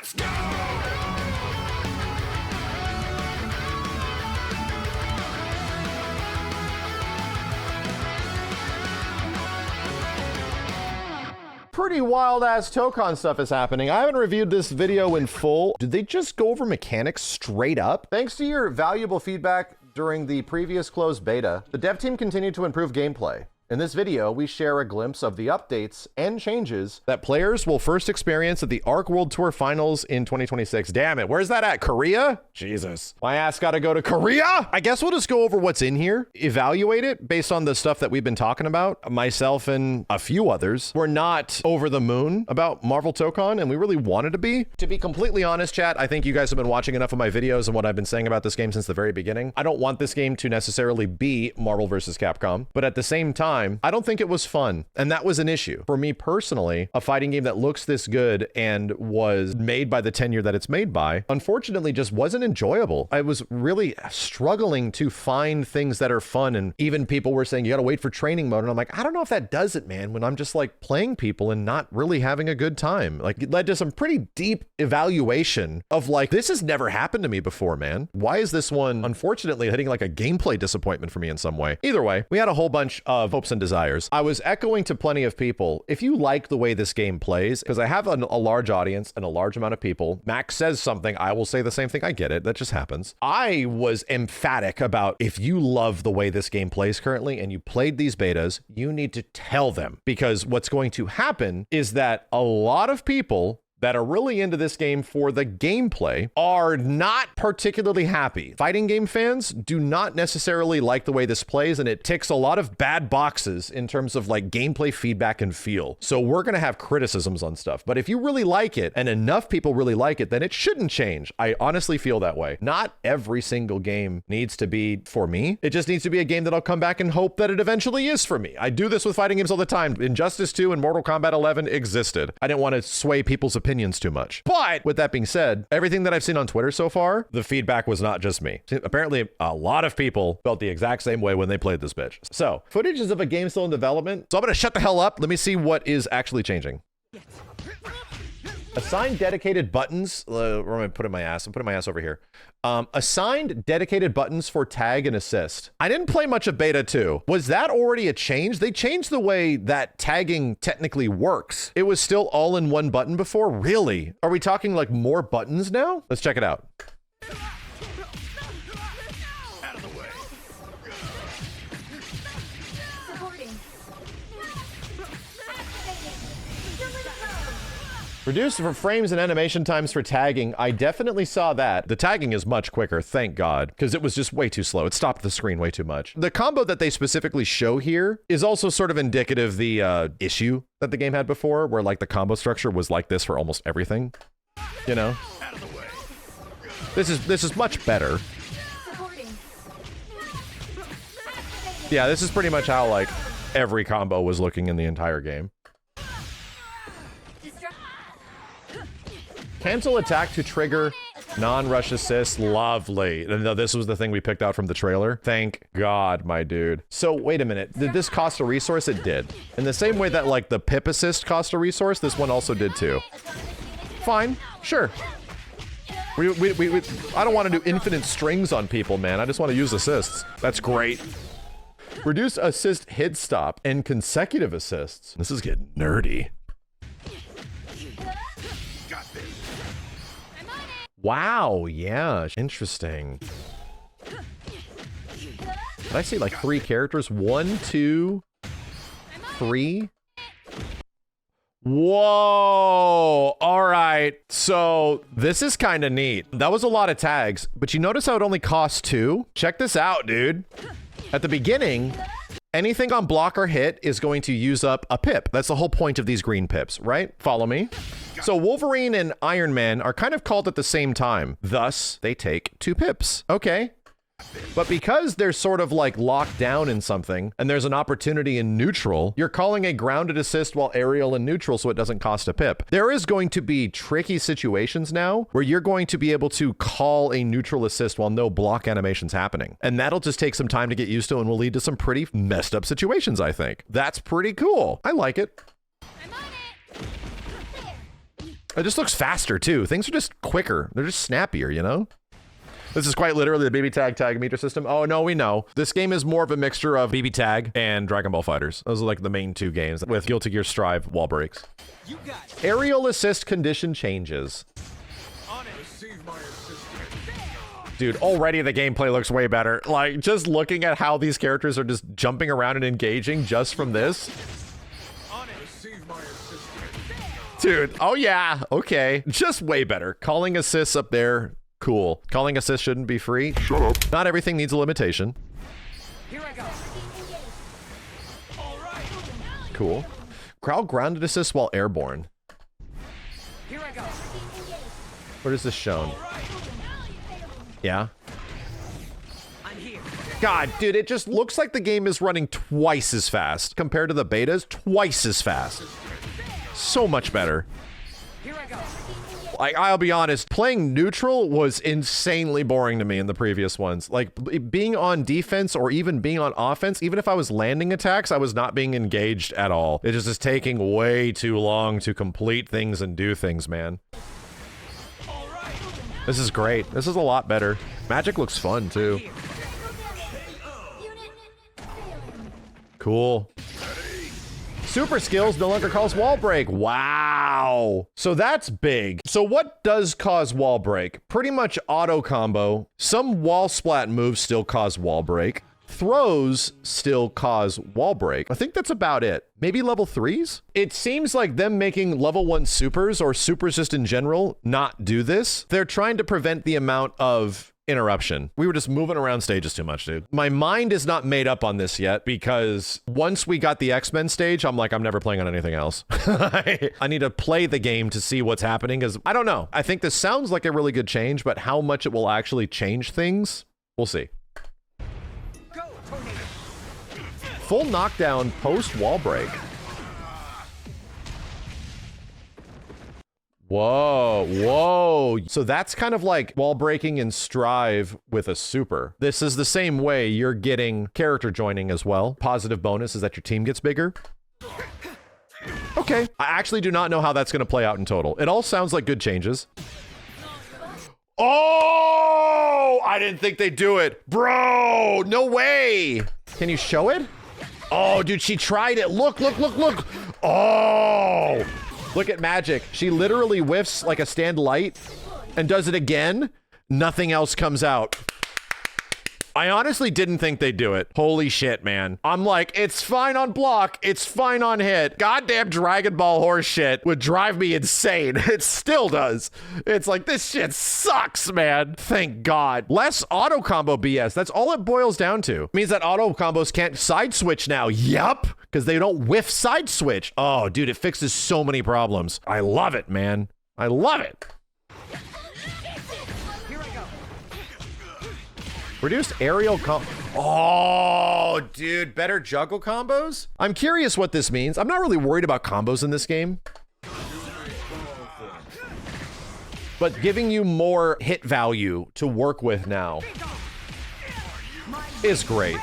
Let's go! Pretty wild-ass tokon stuff is happening. I haven't reviewed this video in full. Did they just go over mechanics straight up? Thanks to your valuable feedback during the previous closed beta, the dev team continued to improve gameplay. In this video, we share a glimpse of the updates and changes that players will first experience at the ARC World Tour Finals in 2026. Damn it, where's that at? Korea? Jesus. My ass gotta go to Korea? I guess we'll just go over what's in here, evaluate it based on the stuff that we've been talking about. Myself and a few others were not over the moon about Marvel Tokon, and we really wanted to be. To be completely honest, chat, I think you guys have been watching enough of my videos and what I've been saying about this game since the very beginning. I don't want this game to necessarily be Marvel vs. Capcom, but at the same time, I don't think it was fun, and that was an issue. For me personally, a fighting game that looks this good and was made by the tenure that it's made by, unfortunately just wasn't enjoyable. I was really struggling to find things that are fun, and even people were saying, you gotta wait for training mode, and I'm like, I don't know if that does it, man, when I'm just like playing people and not really having a good time. Like, it led to some pretty deep evaluation of like, this has never happened to me before, man. Why is this one, unfortunately, hitting like a gameplay disappointment for me in some way? Either way, we had a whole bunch of hopes and desires. I was echoing to plenty of people, if you like the way this game plays, because I have a large audience and a large amount of people, Max says something, I will say the same thing. I get it. That just happens. I was emphatic about, if you love the way this game plays currently and you played these betas, you need to tell them, because what's going to happen is that a lot of people that are really into this game for the gameplay are not particularly happy. Fighting game fans do not necessarily like the way this plays, and it ticks a lot of bad boxes in terms of like gameplay feedback and feel. So we're gonna have criticisms on stuff, but if you really like it and enough people really like it, then it shouldn't change. I honestly feel that way. Not every single game needs to be for me. It just needs to be a game that I'll come back and hope that it eventually is for me. I do this with fighting games all the time. Injustice 2 and Mortal Kombat 11 existed. I didn't want to sway people's opinions too much. But with that being said, everything that I've seen on Twitter so far, the feedback was not just me. Apparently, a lot of people felt the exact same way when they played this bitch. So, footage is of a game still in development. So I'm gonna shut the hell up. Let me see what is actually changing. Assign dedicated buttons. Where am I putting my ass? I'm putting my ass over here. Assigned dedicated buttons for tag and assist. I didn't play much of beta 2. Was that already a change? They changed the way that tagging technically works. It was still all in one button before? Really? Are we talking like more buttons now? Let's check it out. Out of the way. Reduced for frames and animation times for tagging. I definitely saw that. The tagging is much quicker, thank God, because it was just way too slow. It stopped the screen way too much. The combo that they specifically show here is also sort of indicative of the issue that the game had before, where like the combo structure was like this for almost everything. You know? Out of the way. This is much better. Yeah, this is pretty much how like every combo was looking in the entire game. Cancel attack to trigger non-rush assist. Lovely. No, this was the thing we picked out from the trailer. Thank God, my dude. So wait a minute. Did this cost a resource? It did. In the same way that like the pip assist cost a resource, this one also did too. Fine. Sure. I don't want to do infinite strings on people, man. I just want to use assists. That's great. Reduce assist hit stop and consecutive assists. This is getting nerdy. Wow, yeah, interesting. Did I see like 3 characters? 1, 2, 3. Whoa, all right. So this is kind of neat. That was a lot of tags, but you notice how it only costs 2? Check this out, dude. At the beginning, anything on block or hit is going to use up a pip. That's the whole point of these green pips, right? Follow me. So Wolverine and Iron Man are kind of called at the same time. Thus, they take 2 pips. Okay. But because they're sort of like locked down in something and there's an opportunity in neutral, you're calling a grounded assist while aerial in neutral so it doesn't cost a pip. There is going to be tricky situations now where you're going to be able to call a neutral assist while no block animation's happening. And that'll just take some time to get used to and will lead to some pretty messed up situations, I think. That's pretty cool. I like it. It just looks faster too. Things are just quicker. They're just snappier, you know? This is quite literally the BB Tag meter system. Oh, no, we know. This game is more of a mixture of BB Tag and Dragon Ball Fighters. Those are like the main two games with Guilty Gear Strive wall breaks. You got it. Aerial assist condition changes. On it. Receive my assist. Dude, already the gameplay looks way better. Like, just looking at how these characters are just jumping around and engaging just from this. On it. Receive my assist. Dude, oh yeah, okay. Just way better. Calling assists up there, cool. Calling assists shouldn't be free. Shut up. Not everything needs a limitation. Here I go. All right. Cool. Crowd grounded assist while airborne. Here I go. Where is this shown? All right. Yeah. I'm here. God, dude, it just looks like the game is running twice as fast compared to the betas. Twice as fast. So much better. Here I go. Like, I'll be honest, playing neutral was insanely boring to me in the previous ones. Like, being on defense or even being on offense, even if I was landing attacks, I was not being engaged at all. It just is taking way too long to complete things and do things, man. All right. This is great. This is a lot better. Magic looks fun, too. Cool. Super skills no longer cause wall break. Wow. So that's big. So what does cause wall break? Pretty much auto combo. Some wall splat moves still cause wall break. Throws still cause wall break. I think that's about it. Maybe level 3s? It seems like them making level 1 supers or supers just in general not do this. They're trying to prevent the amount of interruption. We were just moving around stages too much, dude. My mind is not made up on this yet because once we got the X-Men stage, I'm like, I'm never playing on anything else. I need to play the game to see what's happening because I don't know. I think this sounds like a really good change, but how much it will actually change things, we'll see. Go, tornado. Full knockdown post wall break. Whoa, whoa. So that's kind of like wall breaking in Strive with a super. This is the same way you're getting character joining as well. Positive bonus is that your team gets bigger. Okay. I actually do not know how that's going to play out in total. It all sounds like good changes. Oh, I didn't think they'd do it. Bro, no way. Can you show it? Oh, dude, she tried it. Look, look, look, look. Oh. Look at Magic. She literally whiffs like a stand light and does it again. Nothing else comes out. I honestly didn't think they'd do it. Holy shit, man. I'm like, it's fine on block. It's fine on hit. Goddamn Dragon Ball horse shit would drive me insane. It still does. It's like, this shit sucks, man. Thank God. Less auto combo BS. That's all it boils down to. It means that auto combos can't side switch now. Yup. Because they don't whiff side switch. Oh, dude, it fixes so many problems. I love it, man. I love it. Reduced aerial Oh, dude, better juggle combos? I'm curious what this means. I'm not really worried about combos in this game. But giving you more hit value to work with now is great.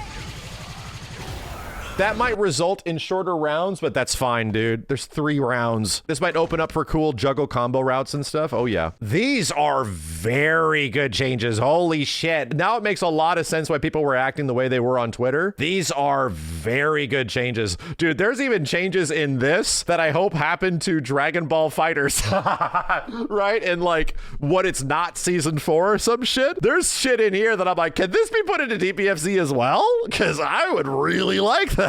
That might result in shorter rounds, but that's fine, dude. There's 3 rounds. This might open up for cool juggle combo routes and stuff. Oh, yeah. These are very good changes. Holy shit. Now it makes a lot of sense why people were acting the way they were on Twitter. These are very good changes. Dude, there's even changes in this that I hope happen to Dragon Ball Fighters. Right? And like, what it's not season 4 or some shit. There's shit in here that I'm like, can this be put into DPFZ as well? Because I would really like that.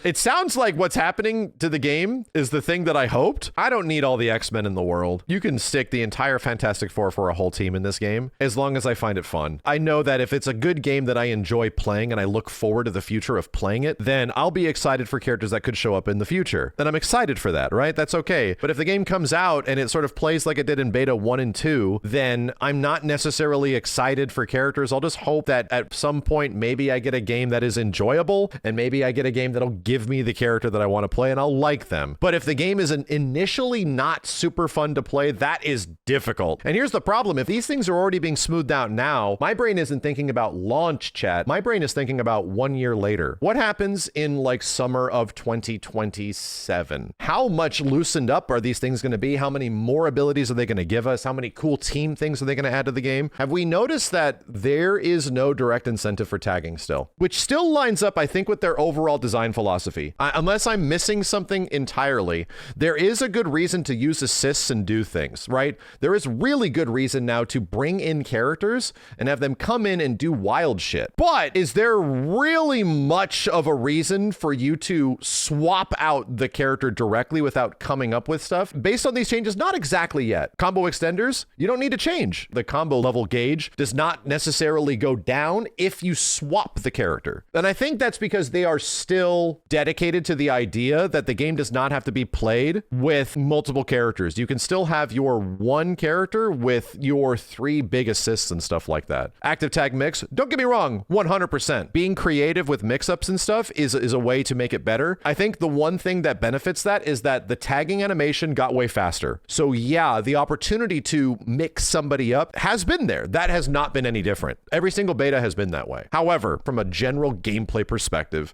It sounds like what's happening to the game is the thing that I hoped. I don't need all the X-Men in the world. You can stick the entire Fantastic Four for a whole team in this game as long as I find it fun. I know that if it's a good game that I enjoy playing and I look forward to the future of playing it, then I'll be excited for characters that could show up in the future. Then I'm excited for that, right? That's okay. But if the game comes out and it sort of plays like it did in beta 1 and 2, then I'm not necessarily excited for characters. I'll just hope that at some point maybe I get a game that is enjoyable and maybe I get a game that'll give me the character that I want to play and I'll like them. But if the game is initially not super fun to play, that is difficult. And here's the problem. If these things are already being smoothed out now, my brain isn't thinking about launch chat. My brain is thinking about 1 year later. What happens is in like summer of 2027. How much loosened up are these things going to be? How many more abilities are they going to give us? How many cool team things are they going to add to the game? Have we noticed that there is no direct incentive for tagging still, which still lines up, I think, with their overall design philosophy. Unless I'm missing something entirely, there is a good reason to use assists and do things, right? There is really good reason now to bring in characters and have them come in and do wild shit. But is there really much of a reason for you to swap out the character directly without coming up with stuff? Based on these changes, not exactly yet. Combo extenders, you don't need to change. The combo level gauge does not necessarily go down if you swap the character. And I think that's because they are still dedicated to the idea that the game does not have to be played with multiple characters. You can still have your one character with your 3 big assists and stuff like that. Active tag mix, don't get me wrong, 100%. Being creative with mix-ups and stuff is a way to make it better. I think the one thing that benefits that is that the tagging animation got way faster. So yeah, the opportunity to mix somebody up has been there. That has not been any different. Every single beta has been that way. However, from a general gameplay perspective,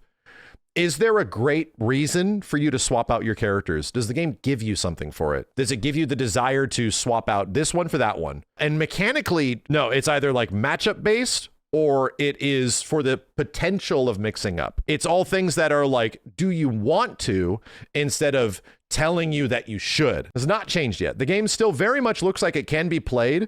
is there a great reason for you to swap out your characters? Does the game give you something for it? Does it give you the desire to swap out this one for that one? And mechanically, no, it's either like matchup based or it is for the potential of mixing up. It's all things that are like, do you want to, instead of telling you that you should. It's not changed yet. The game still very much looks like it can be played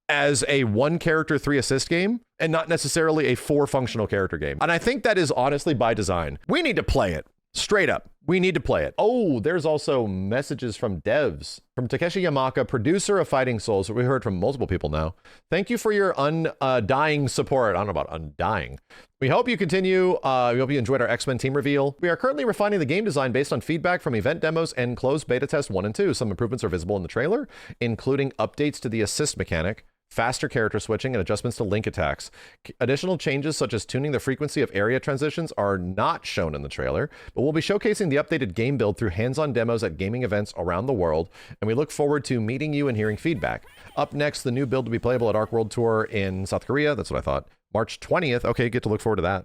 as a 1 character 3 assist game and not necessarily a 4 functional character game. And I think that is honestly by design. We need to play it. Straight up. We need to play it. Oh, there's also messages from devs. From Takeshi Yamaka, producer of Fighting Souls. We heard from multiple people now. Thank you for your undying support. I don't know about undying. We hope you continue. We hope you enjoyed our X-Men team reveal. We are currently refining the game design based on feedback from event demos and closed beta test 1 and 2. Some improvements are visible in the trailer, including updates to the assist mechanic, faster character switching, and adjustments to link attacks. Additional changes such as tuning the frequency of area transitions are not shown in the trailer, but we'll be showcasing the updated game build through hands-on demos at gaming events around the world, and we look forward to meeting you and hearing feedback. Up next, the new build to be playable at Arc World Tour in South Korea. That's what I thought. March 20th. Okay, get to look forward to that.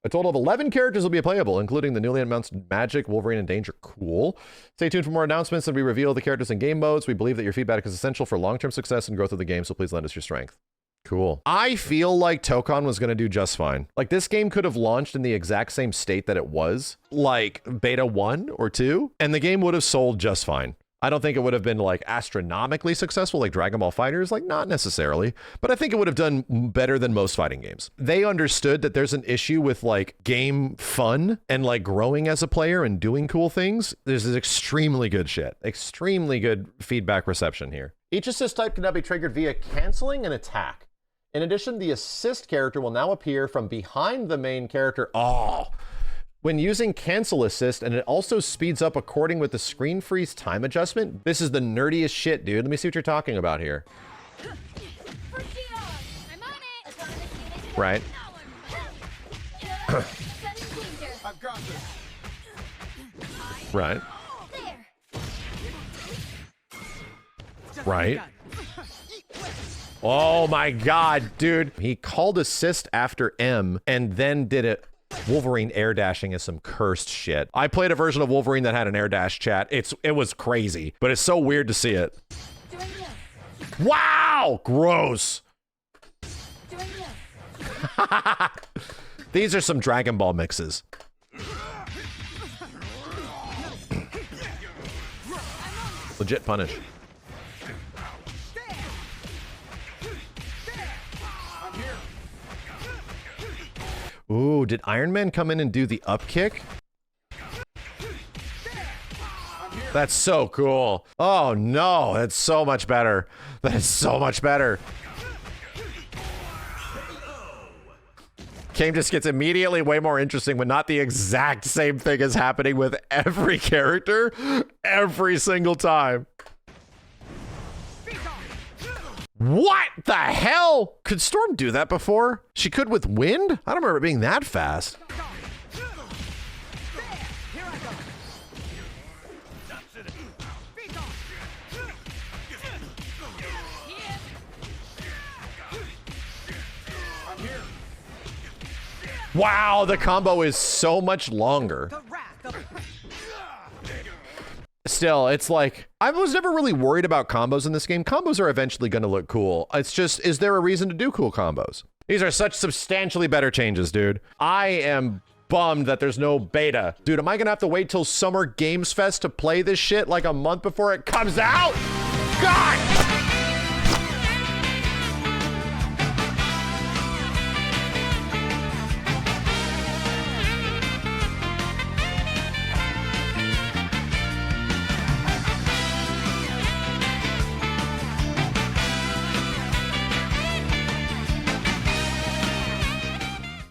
A total of 11 characters will be playable, including the newly announced Magic, Wolverine, and Danger. Cool. Stay tuned for more announcements as we reveal the characters and game modes. We believe that your feedback is essential for long-term success and growth of the game, so please lend us your strength. Cool. I feel like Tokon was going to do just fine. Like, this game could have launched in the exact same state that it was, like beta 1 or 2, and the game would have sold just fine. I don't think it would have been like astronomically successful like Dragon Ball FighterZ, like not necessarily, but I think it would have done better than most fighting games. They understood that there's an issue with like game fun and like growing as a player and doing cool things. There's this extremely good shit, extremely good feedback reception here. Each assist type can now be triggered via canceling an attack. In addition, the assist character will now appear from behind the main character. Oh, when using cancel assist, and it also speeds up according with the screen freeze time adjustment. This is the nerdiest shit, dude. Let me see what you're talking about here. Right. Right. Right. Oh my god, dude. He called assist after M and then did it. Wolverine air dashing is some cursed shit. I played a version of Wolverine that had an air dash chat. It was crazy, but it's so weird to see it. Wow, gross. These are some Dragon Ball mixes. Legit punish. Ooh, did Iron Man come in and do the up kick? That's so cool. Oh no, that's so much better. That is so much better. Game just gets immediately way more interesting when not the exact same thing is happening with every character every single time. What the hell? Could Storm do that before? She could with wind? I don't remember it being that fast. Wow, the combo is so much longer. The wrath of... Still, it's like, I was never really worried about combos in this game. Combos are eventually going to look cool. It's just, is there a reason to do cool combos? These are such substantially better changes, dude. I am bummed that there's no beta. Dude, am I gonna have to wait till Summer Games Fest to play this shit like a month before it comes out? God!